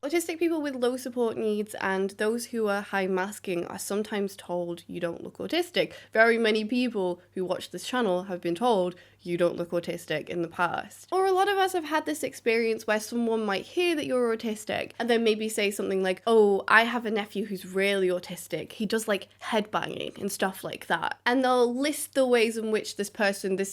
Autistic people with low support needs and those who are high masking are sometimes told you don't look autistic. Very many people who watch this channel have been told you don't look autistic in the past. Or a lot of us have had this experience where someone might hear that you're autistic and then maybe say something like, oh, I have a nephew who's really autistic. He does like headbanging and stuff like that. And they'll list the ways in which this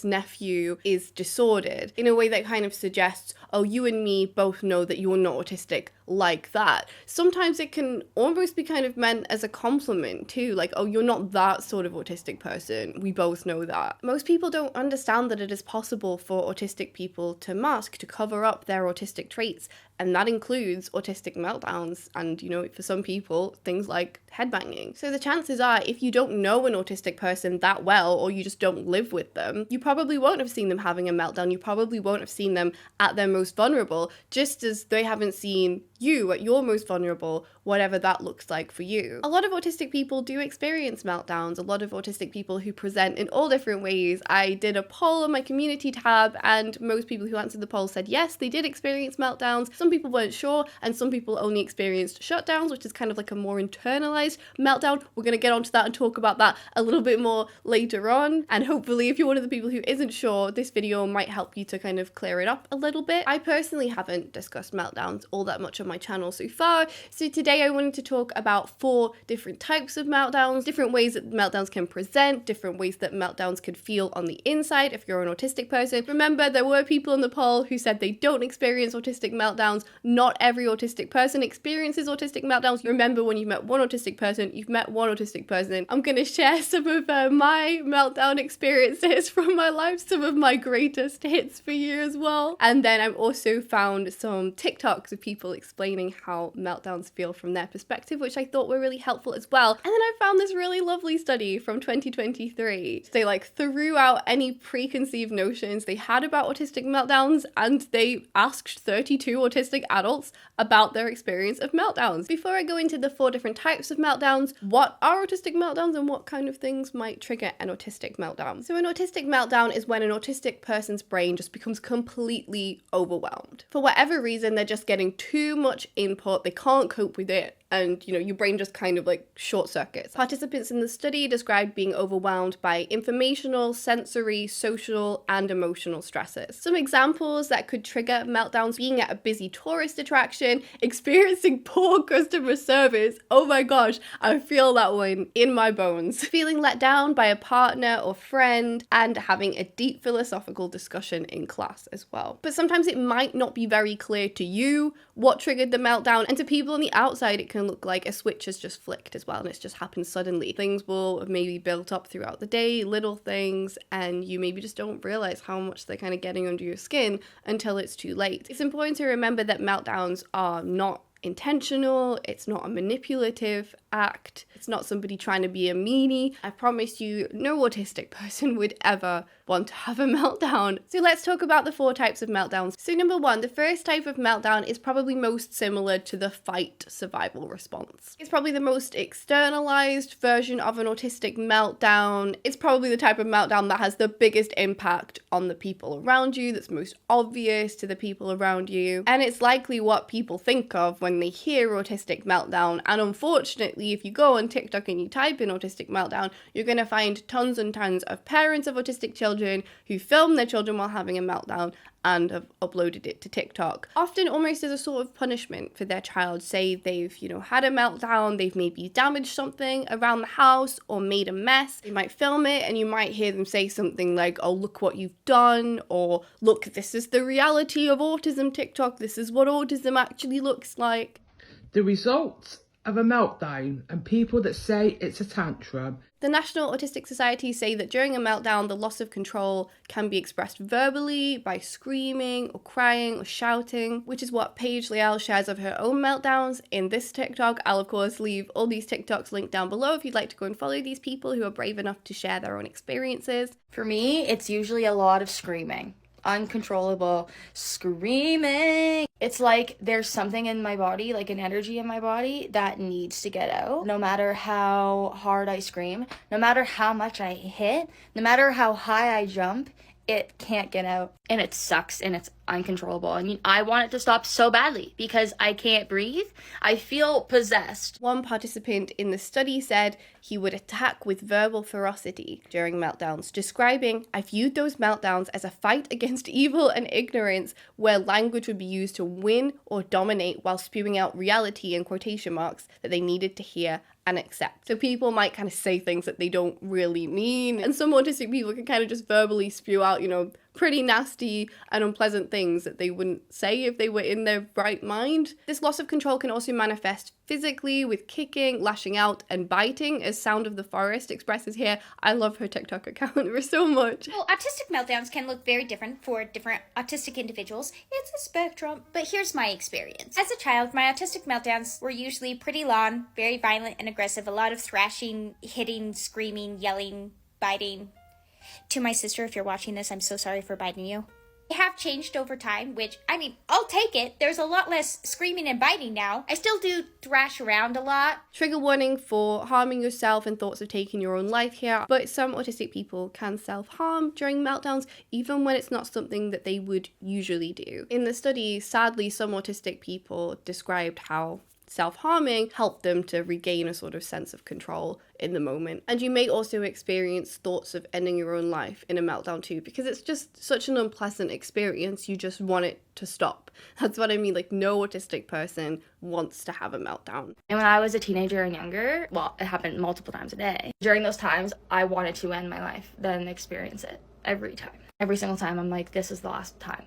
nephew is disordered in a way that kind of suggests, oh, you and me both know that you're not autistic like that. Sometimes it can almost be kind of meant as a compliment too, like, oh, you're not that sort of autistic person. We both know that. Most people don't understand that it is possible for autistic people to mask, to cover up their autistic traits, and that includes autistic meltdowns and, for some people, things like headbanging. So the chances are, if you don't know an autistic person that well, or you just don't live with them, you probably won't have seen them having a meltdown. You probably won't have seen them at their most vulnerable, just as they haven't seen you at your most vulnerable, whatever that looks like for you. A lot of autistic people do experience meltdowns. A lot of autistic people who present in all different ways. I did a poll on my community tab, and most people who answered the poll said yes, they did experience meltdowns. Some people weren't sure, and some people only experienced shutdowns, which is kind of like a more internalized meltdown. We're going to get onto that and talk about that a little bit more later on, and hopefully if you're one of the people who isn't sure, this video might help you to kind of clear it up a little bit. I personally haven't discussed meltdowns all that much on my channel so far, so today I wanted to talk about 4 different types of meltdowns, different ways that meltdowns can present, different ways that meltdowns could feel on the inside if you're an autistic person. Remember, there were people in the poll who said they don't experience autistic meltdowns. Not every autistic person experiences autistic meltdowns. Remember, when you've met one autistic person, you've met one autistic person. I'm going to share some of my meltdown experiences from my life, some of my greatest hits for you as well. And then I've also found some TikToks of people explaining how meltdowns feel from their perspective, which I thought were really helpful as well. And then I found this really lovely study from 2023. They threw out any preconceived notions they had about autistic meltdowns, and they asked 32 autistic adults about their experience of meltdowns. Before I go into the 4 different types of meltdowns, what are autistic meltdowns and what kind of things might trigger an autistic meltdown? So an autistic meltdown is when an autistic person's brain just becomes completely overwhelmed. For whatever reason, they're just getting too much input, they can't cope with it, and your brain just kind of short circuits. Participants in the study described being overwhelmed by informational, sensory, social, and emotional stresses. Some examples that could trigger meltdowns: being at a busy tourist attraction, experiencing poor customer service. Oh my gosh, I feel that one in my bones. Feeling let down by a partner or friend, and having a deep philosophical discussion in class as well. But sometimes it might not be very clear to you what triggered the meltdown, and to people on the outside it can look like a switch has just flicked as well, and it's just happened suddenly. Things will have maybe built up throughout the day, little things, and you maybe just don't realize how much they're kind of getting under your skin until it's too late. It's important to remember that meltdowns are not intentional, it's not a manipulative act, it's not somebody trying to be a meanie. I promise you, no autistic person would ever want to have a meltdown. So let's talk about the 4 types of meltdowns. So number 1, the first type of meltdown is probably most similar to the fight survival response. It's probably the most externalized version of an autistic meltdown. It's probably the type of meltdown that has the biggest impact on the people around you, that's most obvious to the people around you, and it's likely what people think of when they hear autistic meltdown. And unfortunately, if you go on TikTok and you type in autistic meltdown, you're going to find tons and tons of parents of autistic children who film their children while having a meltdown and have uploaded it to TikTok, often almost as a sort of punishment for their child. Say they've, had a meltdown, they've maybe damaged something around the house or made a mess. They might film it and you might hear them say something like, oh, look what you've done, or look, this is the reality of autism TikTok, this is what autism actually looks like. The results of a meltdown and people that say it's a tantrum. The National Autistic Society say that during a meltdown, the loss of control can be expressed verbally by screaming or crying or shouting, which is what Paige Leal shares of her own meltdowns in this TikTok. I'll of course leave all these TikToks linked down below if you'd like to go and follow these people who are brave enough to share their own experiences. For me, it's usually a lot of screaming. Uncontrollable screaming. It's like there's something in my body, like an energy in my body that needs to get out. No matter how hard I scream, no matter how much I hit, no matter how high I jump, it can't get out. And it sucks and it's uncontrollable. I mean, I want it to stop so badly because I can't breathe. I feel possessed. One participant in the study said he would attack with verbal ferocity during meltdowns, describing, "I viewed those meltdowns as a fight against evil and ignorance where language would be used to win or dominate while spewing out reality in quotation marks that they needed to hear and accept." So people might kind of say things that they don't really mean, and some autistic people can kind of just verbally spew out, pretty nasty and unpleasant things that they wouldn't say if they were in their right mind. This loss of control can also manifest physically with kicking, lashing out, and biting, as Sound of the Forest expresses here. I love her TikTok account so much. Well, autistic meltdowns can look very different for different autistic individuals. It's a spectrum. But here's my experience. As a child, my autistic meltdowns were usually pretty long, very violent and aggressive, a lot of thrashing, hitting, screaming, yelling, biting. To my sister, if you're watching this, I'm so sorry for biting you. They have changed over time, which, I'll take it. There's a lot less screaming and biting now. I still do thrash around a lot. Trigger warning for harming yourself and thoughts of taking your own life here, but some autistic people can self-harm during meltdowns, even when it's not something that they would usually do. In the study, sadly, some autistic people described how self-harming helped them to regain a sort of sense of control in the moment. And you may also experience thoughts of ending your own life in a meltdown too, because it's just such an unpleasant experience. You just want it to stop. That's what I mean. Like, no autistic person wants to have a meltdown. And when I was a teenager and younger, well, it happened multiple times a day. During those times, I wanted to end my life, then experience it every time. Every single time, I'm like, this is the last time.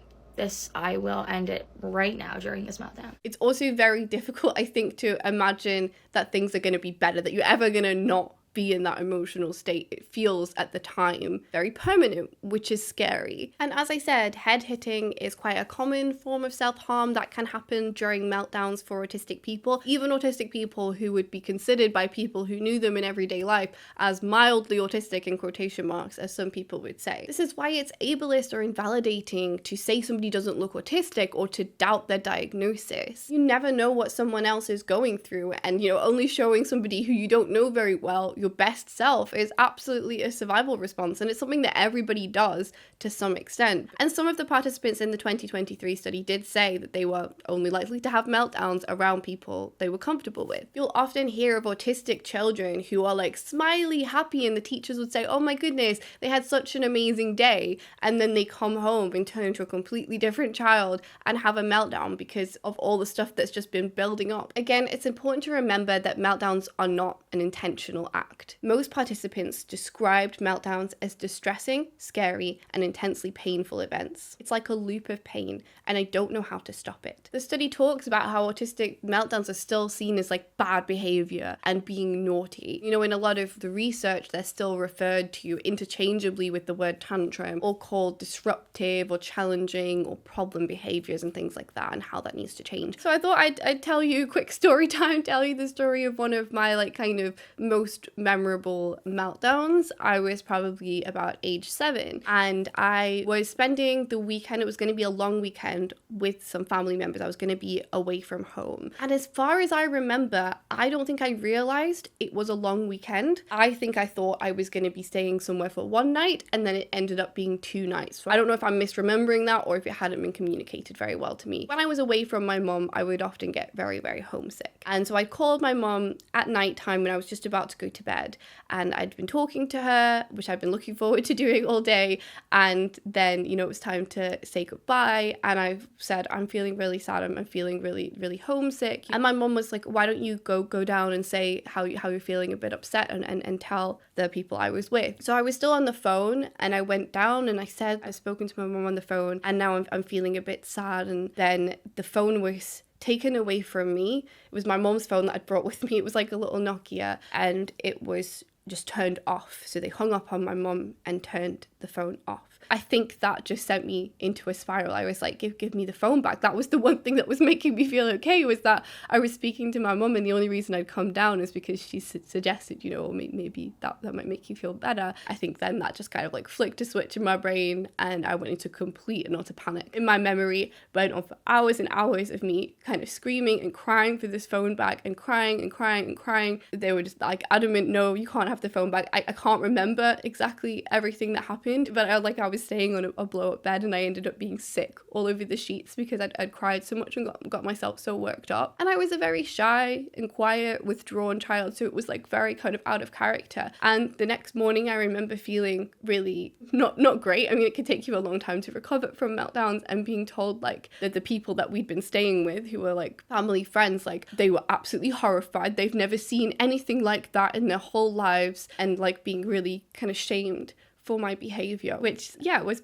I will end it right now during this meltdown. It's also very difficult, I think, to imagine that things are going to be better, that you're ever going to not be in that emotional state. It feels at the time very permanent, which is scary. And as I said, head hitting is quite a common form of self-harm that can happen during meltdowns for autistic people, even autistic people who would be considered by people who knew them in everyday life as mildly autistic in quotation marks, as some people would say. This is why it's ableist or invalidating to say somebody doesn't look autistic or to doubt their diagnosis. You never know what someone else is going through, and only showing somebody who you don't know very well your best self is absolutely a survival response, and it's something that everybody does to some extent. And some of the participants in the 2023 study did say that they were only likely to have meltdowns around people they were comfortable with. You'll often hear of autistic children who are like smiley, happy, and the teachers would say, "Oh my goodness, they had such an amazing day," and then they come home and turn into a completely different child and have a meltdown because of all the stuff that's just been building up. Again, it's important to remember that meltdowns are not an intentional act. Most participants described meltdowns as distressing, scary, and intensely painful events. It's like a loop of pain, and I don't know how to stop it. The study talks about how autistic meltdowns are still seen as like bad behavior and being naughty. In a lot of the research, they're still referred to interchangeably with the word tantrum, or called disruptive or challenging or problem behaviors and things like that, and how that needs to change. So I thought I'd tell you, quick story time, tell you the story of one of my kind of most memorable meltdowns. I was probably about age 7, and I was spending the weekend. It was going to be a long weekend with some family members. I was going to be away from home. And as far as I remember, I don't think I realized it was a long weekend. I think I thought I was going to be staying somewhere for one night, and then it ended up being 2 nights. So I don't know if I'm misremembering that or if it hadn't been communicated very well to me. When I was away from my mum, I would often get very, very homesick. And so I called my mum at night time when I was just about to go to bed, and I'd been talking to her, which I'd been looking forward to doing all day, and then it was time to say goodbye, and I said, "I'm feeling really sad, I'm feeling really, really homesick." And my mum was like, "Why don't you go down and say how you're feeling a bit upset and tell the people I was with." So I was still on the phone, and I went down and I said, "I've spoken to my mum on the phone, and now I'm feeling a bit sad." And then the phone was taken away from me. It was my mom's phone that I'd brought with me. It was like a little Nokia, and it was just turned off. So they hung up on my mum and turned the phone off. I think that just sent me into a spiral. I was like, give me the phone back. That was the one thing that was making me feel okay, was that I was speaking to my mum, and the only reason I'd come down is because she suggested, maybe that might make you feel better. I think then that just kind of flicked a switch in my brain, and I went into complete and utter panic. In my memory, went on for hours and hours of me kind of screaming and crying for this phone back, and crying and crying and crying. They were just adamant, "No, you can't have the phone back." I can't remember exactly everything that happened, but I was was staying on a blow-up bed and I ended up being sick all over the sheets because I'd cried so much and got myself so worked up. And I was a very shy and quiet, withdrawn child, so it was like very kind of out of character. And the next morning I remember feeling really not great. I mean, it could take you a long time to recover from meltdowns, and being told like that the people that we'd been staying with, who were like family friends, like they were absolutely horrified. They've never seen anything like that in their whole lives, and like being really kind of shamed for my behavior, which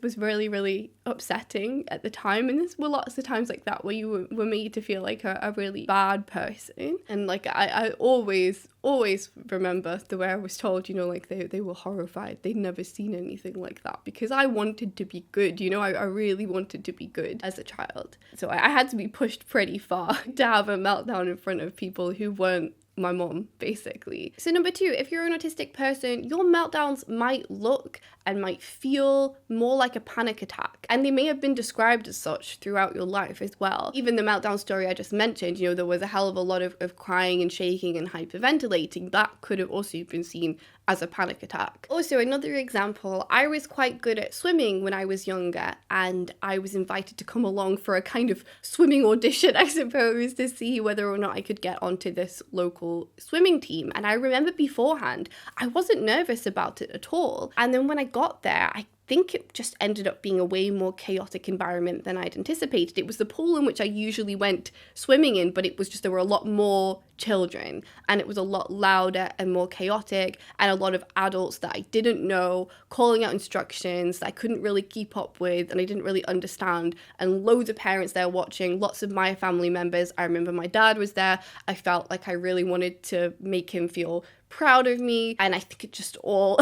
was really, really upsetting at the time. And there were lots of times like that where you were made to feel like a really bad person. And like I always remember the way I was told, you know, like they were horrified. They'd never seen anything like that, because I wanted to be good, you know, I really wanted to be good as a child. So I had to be pushed pretty far to have a meltdown in front of people who weren't my mom, basically. So number 2, if you're an autistic person, your meltdowns might look and might feel more like a panic attack, and they may have been described as such throughout your life as well. Even the meltdown story I just mentioned, you know, there was a hell of a lot of crying and shaking and hyperventilating. That could have also been seen as a panic attack. Also, another example, I was quite good at swimming when I was younger, and I was invited to come along for a kind of swimming audition, I suppose, to see whether or not I could get onto this local swimming team. And I remember beforehand, I wasn't nervous about it at all. And then when I got there, I think it just ended up being a way more chaotic environment than I'd anticipated. It was the pool in which I usually went swimming in, but it was just, there were a lot more children, and it was a lot louder and more chaotic, and a lot of adults that I didn't know calling out instructions that I couldn't really keep up with and I didn't really understand, and loads of parents there watching, lots of my family members. I remember my dad was there. I felt like I really wanted to make him feel proud of me, and I think it just all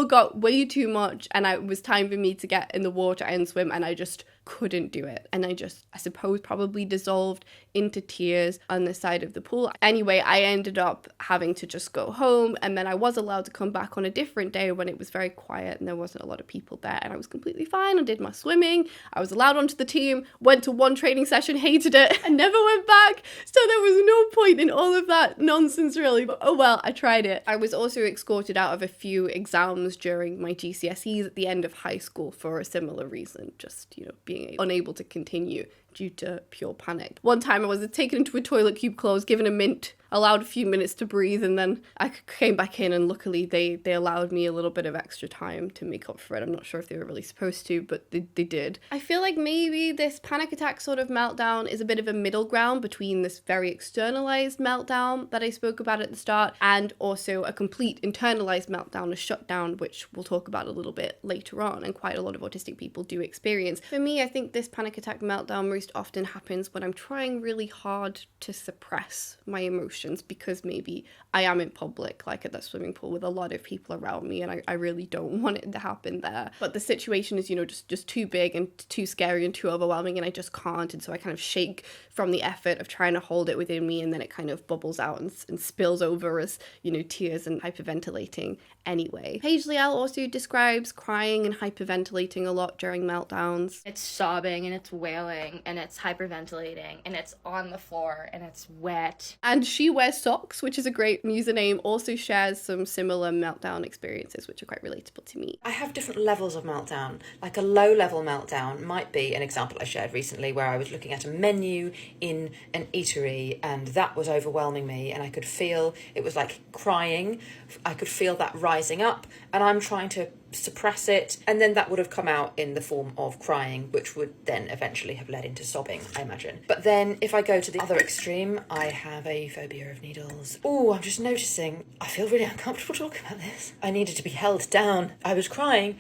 got way too much, and it was time for me to get in the water and swim, and I just couldn't do it. And I suppose probably dissolved into tears on the side of the pool. Anyway, I ended up having to just go home, and then I was allowed to come back on a different day when it was very quiet and there wasn't a lot of people there, and I was completely fine. I did my swimming, I was allowed onto the team, went to one training session, hated it, and never went back. So there was no point in all of that nonsense really, but oh well, I tried it. I was also escorted out of a few exams during my GCSEs at the end of high school for a similar reason, just, you know, being unable to continue due to pure panic. One time I was taken into a toilet cubicle, I was given a mint, allowed a few minutes to breathe, and then I came back in, and luckily they allowed me a little bit of extra time to make up for it. I'm not sure if they were really supposed to, but they did. I feel like maybe this panic attack sort of meltdown is a bit of a middle ground between this very externalized meltdown that I spoke about at the start, and also a complete internalized meltdown, a shutdown, which we'll talk about a little bit later on, and quite a lot of autistic people do experience. For me, I think this panic attack meltdown most often happens when I'm trying really hard to suppress my emotions, because maybe I am in public, like at that swimming pool with a lot of people around me, and I really don't want it to happen there. But the situation is, you know, just too big and too scary and too overwhelming, and I just can't. And so I kind of shake from the effort of trying to hold it within me, and then it kind of bubbles out and spills over as, you know, tears and hyperventilating anyway. Paisley L also describes crying and hyperventilating a lot during meltdowns. It's sobbing and it's wailing and it's hyperventilating and it's on the floor and it's wet. And She Wears Socks, which is a great username, also shares some similar meltdown experiences, which are quite relatable to me. I have different levels of meltdown. Like a low-level meltdown might be an example I shared recently where I was looking at a menu in an eatery, and that was overwhelming me, and I could feel it was like crying. I could feel that rising up, and I'm trying to suppress it, and then that would have come out in the form of crying, which would then eventually have led into sobbing, I imagine. But then if I go to the other extreme, I have a phobia of needles. Oh, I'm just noticing, I feel really uncomfortable talking about this. I needed to be held down. I was crying,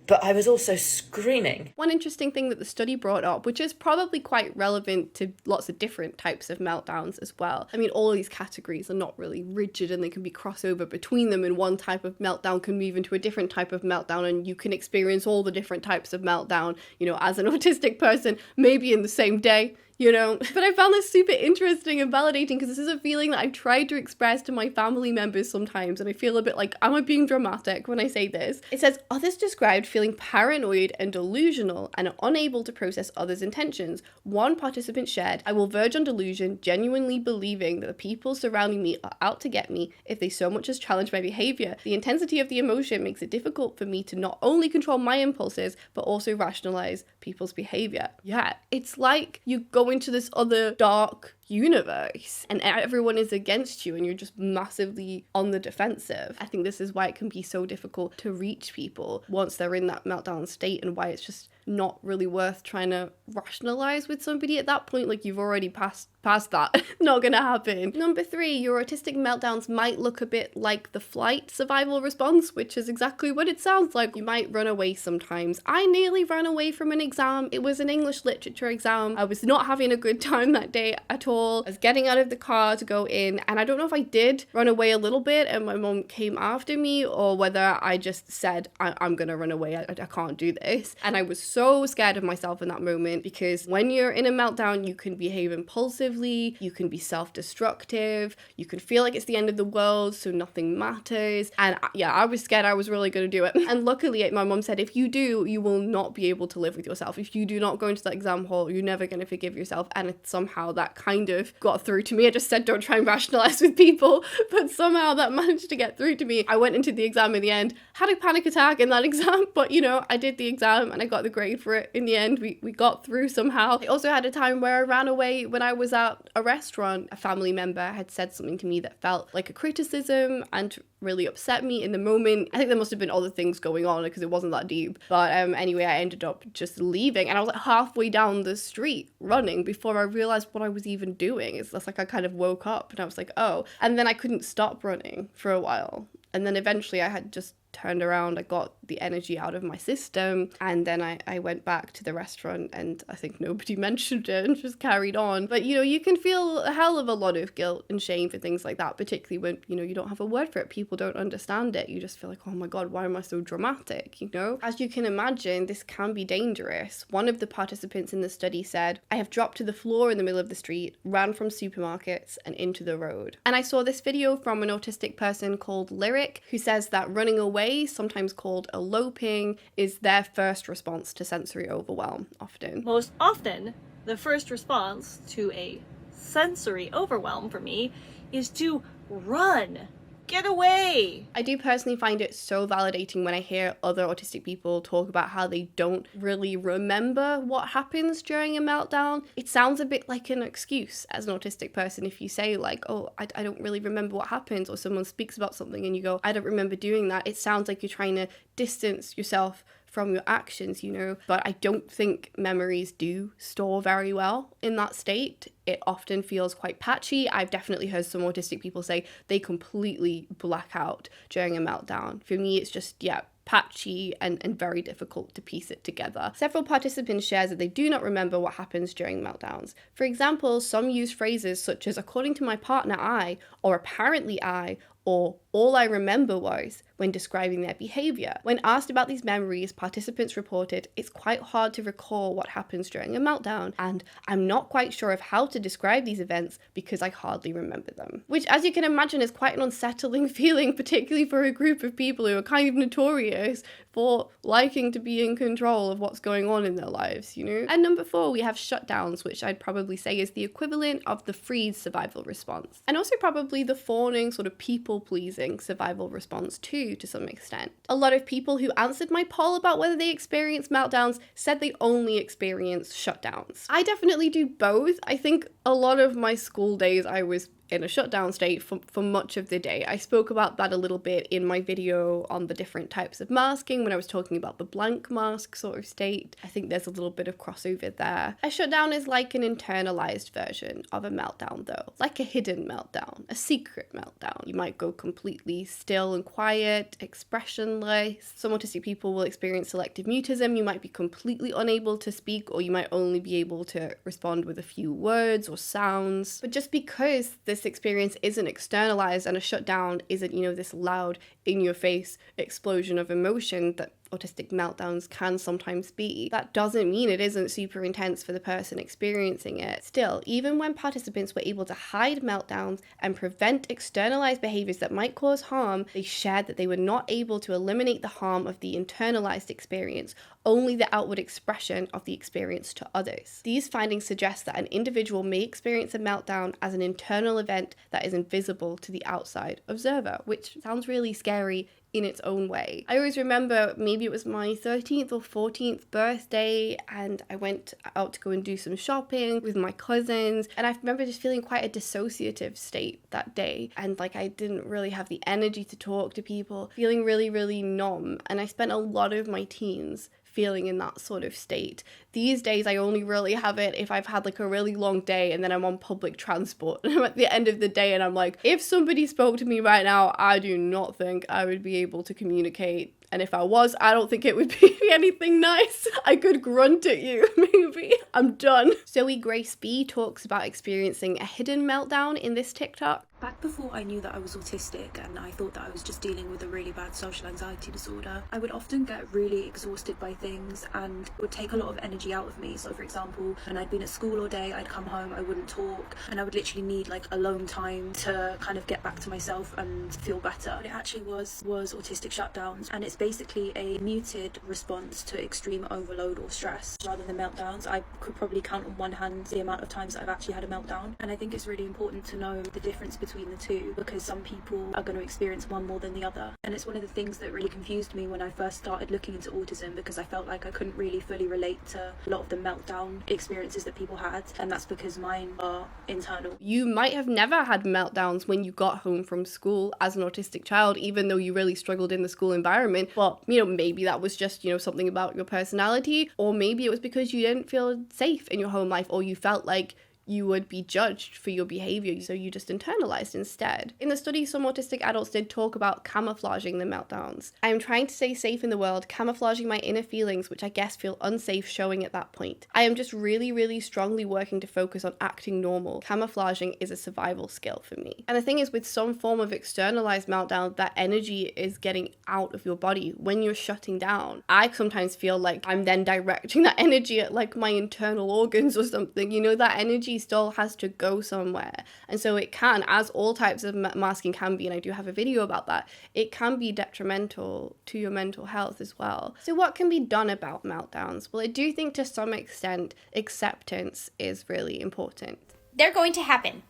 but I was also screaming. One interesting thing that the study brought up, which is probably quite relevant to lots of different types of meltdowns as well. I mean, all of these categories are not really rigid, and they can be crossover between them, and one type of meltdown can move into a different type of meltdown, and you can experience all the different types of meltdown, you know, as an autistic person, maybe in the same day. you know? But I found this super interesting and validating because this is a feeling that I've tried to express to my family members sometimes, and I feel a bit like, am I being dramatic when I say this? It says, others described feeling paranoid and delusional and are unable to process others' intentions. One participant shared, I will verge on delusion, genuinely believing that the people surrounding me are out to get me if they so much as challenge my behavior. The intensity of the emotion makes it difficult for me to not only control my impulses, but also rationalize people's behavior. Yeah, it's like you go into this other dark universe and everyone is against you and you're just massively on the defensive. I think this is why it can be so difficult to reach people once they're in that meltdown state, and why it's just not really worth trying to rationalize with somebody at that point. Like, you've already passed that. Not gonna happen. Number 3, your autistic meltdowns might look a bit like the flight survival response, which is exactly what it sounds like. You might run away sometimes. I nearly ran away from an exam. It was an English literature exam. I was not having a good time that day at all. I was getting out of the car to go in, and I don't know if I did run away a little bit and my mom came after me, or whether I just said, I'm gonna run away. I can't do this. And I was so scared of myself in that moment, because when you're in a meltdown, you can behave impulsively, you can be self-destructive, you can feel like it's the end of the world, so nothing matters. And yeah, I was scared I was really going to do it. And luckily, my mom said, if you do, you will not be able to live with yourself. If you do not go into that exam hall, you're never going to forgive yourself. And somehow that kind of got through to me. I just said, don't try and rationalize with people, but somehow that managed to get through to me. I went into the exam in the end, had a panic attack in that exam, but you know, I did the exam and I got the grade for it in the end. We got through somehow. I also had a time where I ran away when I was at a restaurant. A family member had said something to me that felt like a criticism and really upset me in the moment. I think there must have been other things going on because it wasn't that deep. But anyway, I ended up just leaving, and I was like halfway down the street running before I realized what I was even doing. It's just like I kind of woke up and I was like, oh. And then I couldn't stop running for a while. And then eventually I had just turned around, I got the energy out of my system, and then I went back to the restaurant, and I think nobody mentioned it and just carried on. But you know, you can feel a hell of a lot of guilt and shame for things like that, particularly when, you know, you don't have a word for it, people don't understand it. You just feel like, oh my god, why am I so dramatic, you know? As you can imagine, this can be dangerous. One of the participants in the study said, I have dropped to the floor in the middle of the street, ran from supermarkets and into the road. And I saw this video from an autistic person called Lyric, who says that running away, sometimes called eloping, is their first response to sensory overwhelm often. Most often, the first response to a sensory overwhelm for me is to run. Get away! I do personally find it so validating when I hear other autistic people talk about how they don't really remember what happens during a meltdown. It sounds a bit like an excuse as an autistic person if you say like, oh, I don't really remember what happens, or someone speaks about something and you go, I don't remember doing that. It sounds like you're trying to distance yourself from your actions, you know, but I don't think memories do store very well in that state. It often feels quite patchy. I've definitely heard some autistic people say they completely black out during a meltdown. For me, it's just, yeah, patchy and very difficult to piece it together. Several participants share that they do not remember what happens during meltdowns. For example, some use phrases such as, according to my partner, I, or apparently I, or all I remember was, when describing their behavior. When asked about these memories, participants reported, it's quite hard to recall what happens during a meltdown, and I'm not quite sure of how to describe these events because I hardly remember them. Which, as you can imagine, is quite an unsettling feeling, particularly for a group of people who are kind of notorious for liking to be in control of what's going on in their lives, you know? And number 4, we have shutdowns, which I'd probably say is the equivalent of the freeze survival response. And also probably the fawning, sort of people-pleasing survival response too, to some extent. A lot of people who answered my poll about whether they experience meltdowns said they only experience shutdowns. I definitely do both. I think a lot of my school days I was in a shutdown state for much of the day. I spoke about that a little bit in my video on the different types of masking when I was talking about the blank mask sort of state. I think there's a little bit of crossover there. A shutdown is like an internalized version of a meltdown though, like a hidden meltdown, a secret meltdown. You might go completely still and quiet, expressionless. Some autistic people will experience selective mutism. You might be completely unable to speak, or you might only be able to respond with a few words or sounds. But just because this experience isn't externalized and a shutdown isn't, you know, this loud in-your-face explosion of emotion that autistic meltdowns can sometimes be, that doesn't mean it isn't super intense for the person experiencing it. Still, even when participants were able to hide meltdowns and prevent externalized behaviors that might cause harm, they shared that they were not able to eliminate the harm of the internalized experience, only the outward expression of the experience to others. These findings suggest that an individual may experience a meltdown as an internal event that is invisible to the outside observer, which sounds really scary in its own way. I always remember maybe it was my 13th or 14th birthday and I went out to go and do some shopping with my cousins, and I remember just feeling quite a dissociative state that day, and like I didn't really have the energy to talk to people, feeling really, really numb, and I spent a lot of my teens feeling in that sort of state. These days I only really have it if I've had like a really long day and then I'm on public transport and I'm at the end of the day and I'm like, if somebody spoke to me right now, I do not think I would be able to communicate. And if I was, I don't think it would be anything nice. I could grunt at you, maybe. I'm done. Zoe Grace B talks about experiencing a hidden meltdown in this TikTok. Back before I knew that I was autistic and I thought that I was just dealing with a really bad social anxiety disorder, I would often get really exhausted by things and would take a lot of energy out of me. So for example, when I'd been at school all day, I'd come home, I wouldn't talk, and I would literally need like alone time to kind of get back to myself and feel better. It actually was autistic shutdowns, and it's basically a muted response to extreme overload or stress rather than meltdowns. I could probably count on one hand the amount of times that I've actually had a meltdown, and I think it's really important to know the difference between the two, because some people are going to experience one more than the other. And it's one of the things that really confused me when I first started looking into autism, because I felt like I couldn't really fully relate to a lot of the meltdown experiences that people had, and that's because mine are internal. You might have never had meltdowns when you got home from school as an autistic child, even though you really struggled in the school environment. But, maybe that was just, something about your personality, or maybe it was because you didn't feel safe in your home life, or you felt like you would be judged for your behavior, so you just internalized instead. In the study, some autistic adults did talk about camouflaging the meltdowns. I am trying to stay safe in the world, camouflaging my inner feelings, which I guess feel unsafe showing at that point. I am just really, really strongly working to focus on acting normal. Camouflaging is a survival skill for me. And the thing is, with some form of externalized meltdown, that energy is getting out of your body when you're shutting down. I sometimes feel like I'm then directing that energy at like my internal organs or something. That energy still has to go somewhere, and so it can, as all types of masking can be, and I do have a video about that, it can be detrimental to your mental health as well. So what can be done about meltdowns? Well, I do think to some extent acceptance is really important. They're going to happen.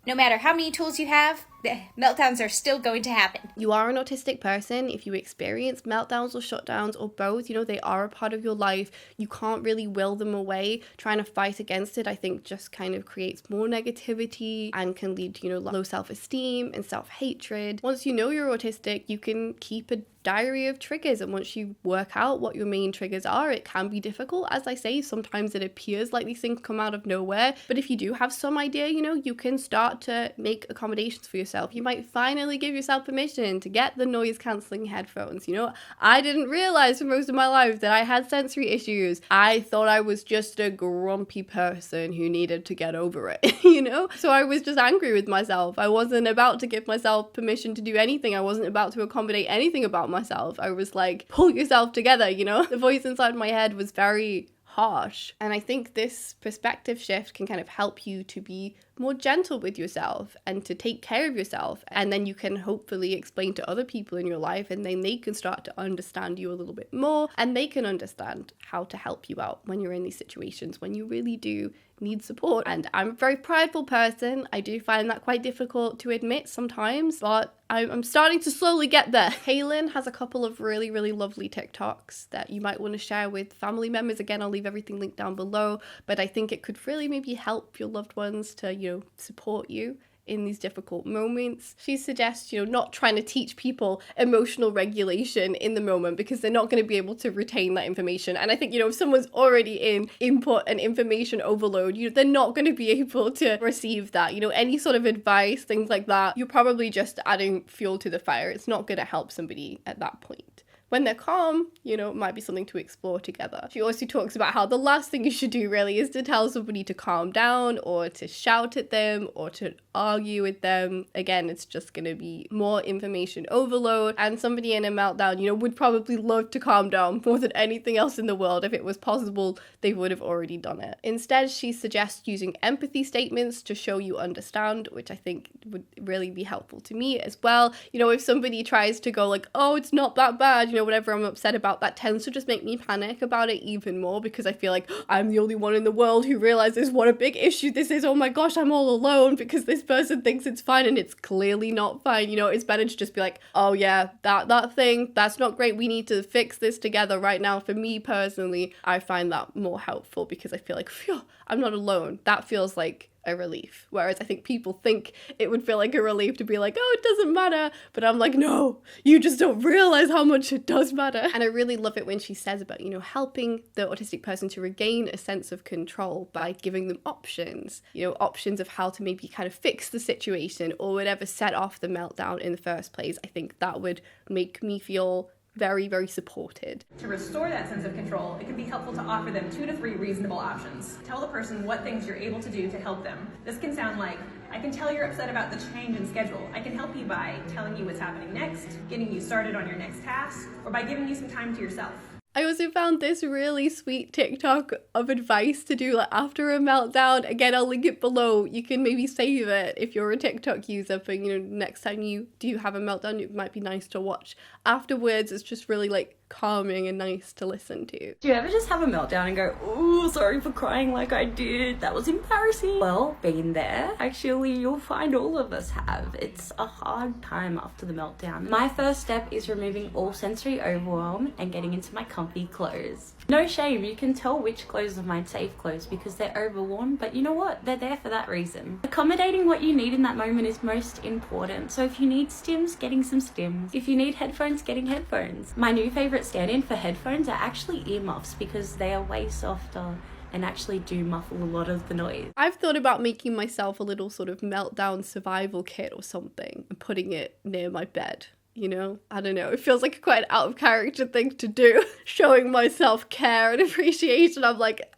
No matter how many tools you have, the meltdowns are still going to happen. You are an autistic person. If you experience meltdowns or shutdowns or both, they are a part of your life. You can't really will them away. Trying to fight against it, I think, just kind of creates more negativity and can lead to, low self-esteem and self-hatred. Once you know you're autistic, you can keep a diary of triggers, and once you work out what your main triggers are, it can be difficult. As I say, sometimes it appears like these things come out of nowhere, but if you do have some idea, you can start to make accommodations for yourself. You might finally give yourself permission to get the noise cancelling headphones. I didn't realize for most of my life that I had sensory issues. I thought I was just a grumpy person who needed to get over it, so I was just angry with myself. I wasn't about to give myself permission to do anything. I wasn't about to accommodate anything about myself. I was like, pull yourself together, the voice inside my head was very harsh. And I think this perspective shift can kind of help you to be more gentle with yourself and to take care of yourself, and then you can hopefully explain to other people in your life, and then they can start to understand you a little bit more, and they can understand how to help you out when you're in these situations when you really do need support. And I'm a very prideful person. I do find that quite difficult to admit sometimes, but I'm starting to slowly get there. Kaylin has a couple of really, really lovely TikToks that you might want to share with family members. Again, I'll leave everything linked down below, but I think it could really maybe help your loved ones to, support you in these difficult moments. She suggests, not trying to teach people emotional regulation in the moment, because they're not going to be able to retain that information. And I think, if someone's already in input and information overload, they're not going to be able to receive that. Any sort of advice, things like that, you're probably just adding fuel to the fire. It's not going to help somebody at that point. when they're calm, you know, it might be something to explore together. She also talks about how the last thing you should do really is to tell somebody to calm down or to shout at them or to argue with them. Again, it's just going to be more information overload, and somebody in a meltdown, you know, would probably love to calm down more than anything else in the world. If it was possible, they would have already done it. Instead, she suggests using empathy statements to show you understand, which I think would really be helpful to me as well. You know, if somebody tries to go like, oh, it's not that bad, you know, whatever I'm upset about, that tends to just make me panic about it even more, because I feel like I'm the only one in the world who realizes what a big issue this is. Oh my gosh, I'm all alone because this person thinks it's fine and it's clearly not fine. You know, it's better to just be like, oh yeah, that thing, that's not great. We need to fix this together right now. For me personally, I find that more helpful because I feel like, phew, I'm not alone. That feels like a relief. Whereas I think people think it would feel like a relief to be like, oh, it doesn't matter. But I'm like, no, you just don't realize how much it does matter. And I really love it when she says about, you know, helping the autistic person to regain a sense of control by giving them options, you know, options of how to maybe kind of fix the situation or whatever set off the meltdown in the first place. I think that would make me feel very, very supported. To restore that sense of control, it can be helpful to offer them 2 to 3 reasonable options. Tell the person what things you're able to do to help them. This can sound like, I can tell you're upset about the change in schedule. I can help you by telling you what's happening next, getting you started on your next task, or by giving you some time to yourself. I also found this really sweet TikTok of advice to do like after a meltdown. Again, I'll link it below. You can maybe save it if you're a TikTok user for, you know, next time you do have a meltdown, it might be nice to watch afterwards. It's just really like calming and nice to listen to. Do you ever just have a meltdown and go, oh, sorry for crying like I did, that was embarrassing? Well, been there. Actually, you'll find all of us have. It's a hard time after the meltdown. My first step is removing all sensory overwhelm and getting into my comfy clothes. No shame, you can tell which clothes are my safe clothes because they're overworn, but you know what? They're there for that reason. Accommodating what you need in that moment is most important. So if you need stims, getting some stims. If you need headphones, getting headphones. My new favorite stand-in for headphones are actually earmuffs because they are way softer and actually do muffle a lot of the noise. I've thought about making myself a little sort of meltdown survival kit or something and putting it near my bed. You know, I don't know, it feels like quite an out of character thing to do, showing myself care and appreciation. I'm like,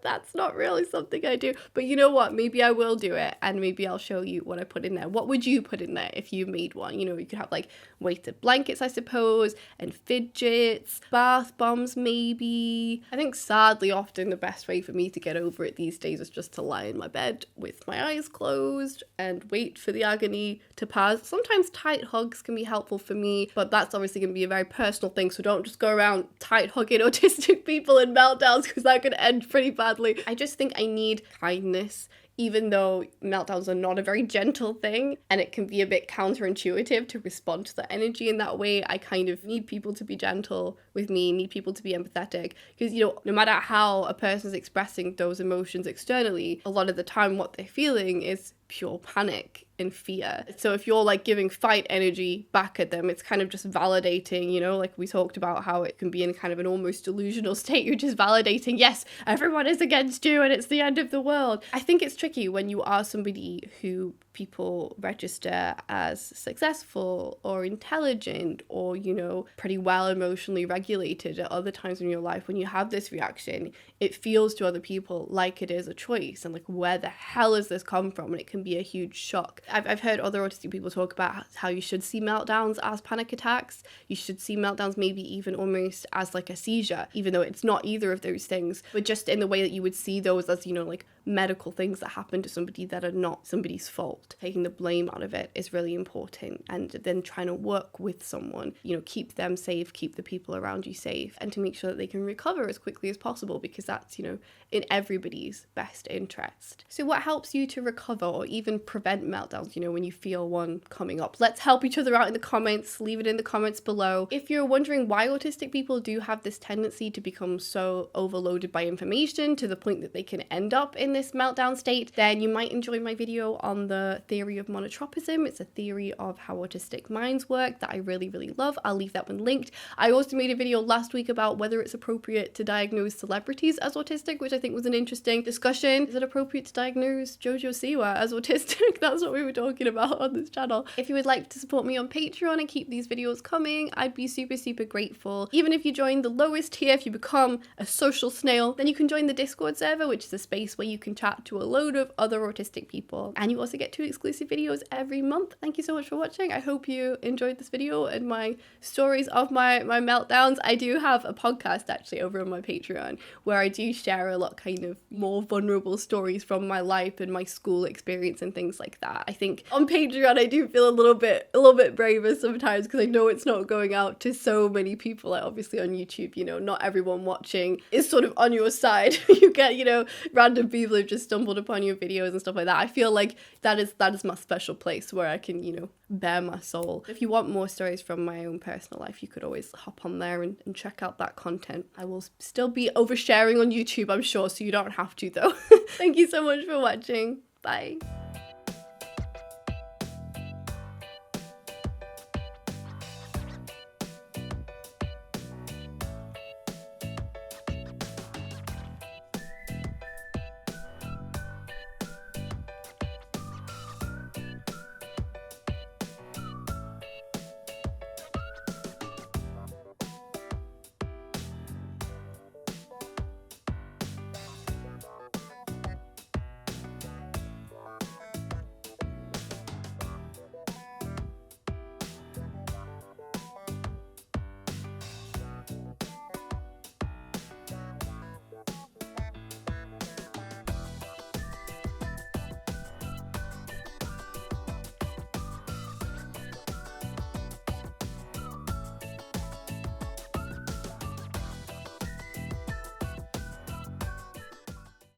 that's not really something I do. But you know what, maybe I will do it, and maybe I'll show you what I put in there. What would you put in there if you made one? You know, you could have like weighted blankets, I suppose, and fidgets, bath bombs maybe. I think sadly often the best way for me to get over it these days is just to lie in my bed with my eyes closed and wait for the agony to pass. Sometimes tight hugs can be helpful for me, but that's obviously going to be a very personal thing, so don't just go around tight hugging autistic people in meltdowns because that could end pretty badly. I just think I need kindness, even though meltdowns are not a very gentle thing and it can be a bit counterintuitive to respond to the energy in that way. I kind of need people to be gentle with me, need people to be empathetic, because, you know, no matter how a person's expressing those emotions externally, a lot of the time what they're feeling is pure panic and fear. So if you're like giving fight energy back at them, it's kind of just validating, you know, like we talked about how it can be in kind of an almost delusional state. You're just validating, yes, everyone is against you and it's the end of the world. I think it's tricky when you are somebody who people register as successful or intelligent or, you know, pretty well emotionally regulated at other times in your life. When you have this reaction, it feels to other people like it is a choice and like, where the hell has this come from? And it can be a huge shock. I've heard other autistic people talk about how you should see meltdowns as panic attacks. You should see meltdowns maybe even almost as like a seizure, even though it's not either of those things, but just in the way that you would see those as, you know, like medical things that happen to somebody that are not somebody's fault. Taking the blame out of it is really important, and then trying to work with someone, you know, keep them safe, keep the people around you safe, and to make sure that they can recover as quickly as possible, because that's, you know, in everybody's best interest. So what helps you to recover or even prevent meltdowns, you know, when you feel one coming up? Let's help each other out in the comments. Leave it in the comments below. If you're wondering why autistic people do have this tendency to become so overloaded by information to the point that they can end up in this meltdown state, then you might enjoy my video on the theory of monotropism. It's a theory of how autistic minds work that I really, really love. I'll leave that one linked. I also made a video last week about whether it's appropriate to diagnose celebrities as autistic, which I think was an interesting discussion. Is it appropriate to diagnose Jojo Siwa as autistic? That's what we were talking about on this channel. If you would like to support me on Patreon and keep these videos coming, I'd be super, super grateful. Even if you join the lowest tier, if you become a social snail, then you can join the Discord server, which is a space where you can chat to a load of other autistic people. And you also get 2 exclusive videos every month. Thank you so much for watching. I hope you enjoyed this video and my stories of my meltdowns. I do have a podcast actually over on my Patreon where I do share a lot kind of more vulnerable stories from my life and my school experience and things like that. I think on Patreon I do feel a little bit braver sometimes because I know it's not going out to so many people. Like obviously on YouTube, you know, not everyone watching is sort of on your side. You get, you know, random people who've just stumbled upon your videos and stuff like that. I feel like that is my special place where I can, you know, bare my soul. If you want more stories from my own personal life, you could always hop on there and check out that content. I will still be oversharing on YouTube, I'm sure, so you don't have to though. Thank you so much for watching. Bye.